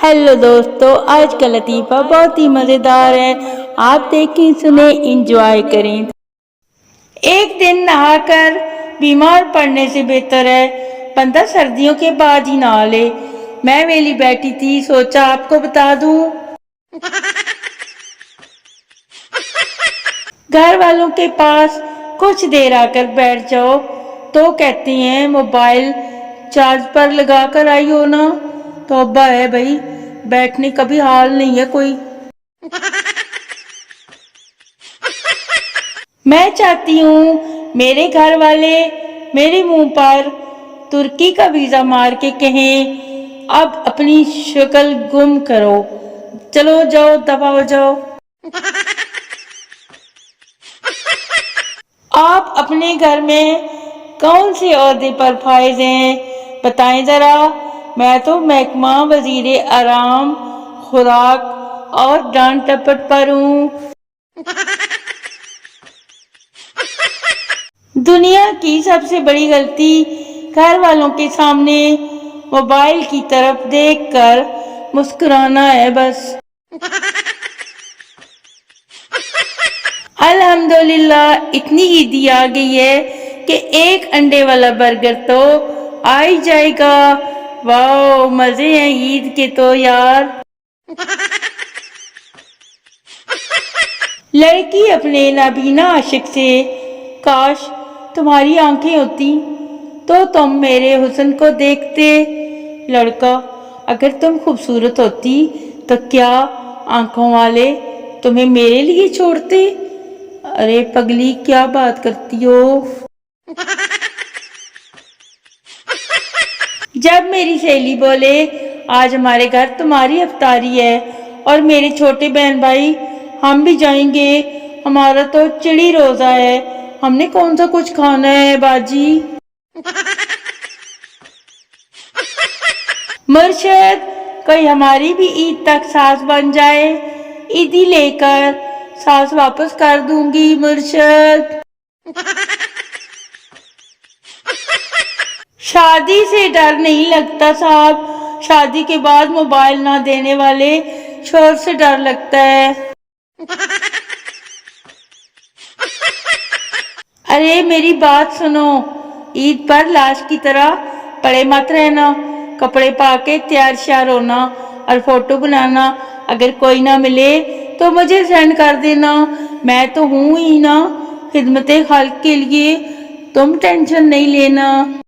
Hello दोस्तों, आज का लतीफ़ा बहुत ही मज़ेदार है। आप देखें, सुने, इंजॉय करें। एक दिन नहाकर बीमार पड़ने से बेहतर है बंदा सर्दियों के बाद ही नहा ले। मैं वेली बैठी थी, सोचा आपको बता दूं। घर वालों के पास कुछ देर आकर बैठ जाओ तो कहती हैं मोबाइल चार्ज पर लगा कर आई हो ना। तौबा है भाई, बैठने का भी हाल नहीं है कोई। मैं चाहती हूँ मेरे घर वाले मेरे मुंह पर तुर्की का वीजा मार के कहें अब अपनी शक्ल गुम करो, चलो जाओ, दफा हो जाओ। आप अपने घर में कौन से ओहदे पर फाइज हैं बताएं जरा। मैं तो महकमा वजीरे आराम, खुराक और डांट टपट पर हूँ। दुनिया की सबसे बड़ी गलती घर वालों के सामने मोबाइल की तरफ देखकर मुस्कुराना है बस। अल्हम्दुलिल्लाह इतनी ईदी आ गई है कि एक अंडे वाला बर्गर तो आ ही जाएगा। वाह, मजे हैं ईद के तो यार। लड़की अपने नाबीना आशिक से, काश तुम्हारी आंखें होती तो तुम मेरे हुस्न को देखते। लड़का, अगर तुम खूबसूरत होती तो क्या आंखों वाले तुम्हें मेरे लिए छोड़ते। अरे पगली, क्या बात करती हो। जब मेरी सहेली बोले आज हमारे घर तुम्हारी इफ्तारी है और मेरे छोटे बहन भाई हम भी जाएंगे, हमारा तो चिड़ी रोजा है, हमने कौन सा कुछ खाना है बाजी। मुर्शद, कोई हमारी भी ईद तक सास बन जाए, ईदी लेकर सास वापस कर दूंगी मुर्शद। शादी से डर नहीं लगता साहब, शादी के बाद मोबाइल ना देने वाले शोर से डर लगता है। अरे मेरी बात सुनो, ईद पर लाश की तरह पड़े मत रहना, कपड़े पाके तैयार श्यार होना और फोटो बनाना। अगर कोई ना मिले तो मुझे सेंड कर देना, मैं तो हूं ही ना खिदमते खाल्क के लिए, तुम टेंशन नहीं लेना।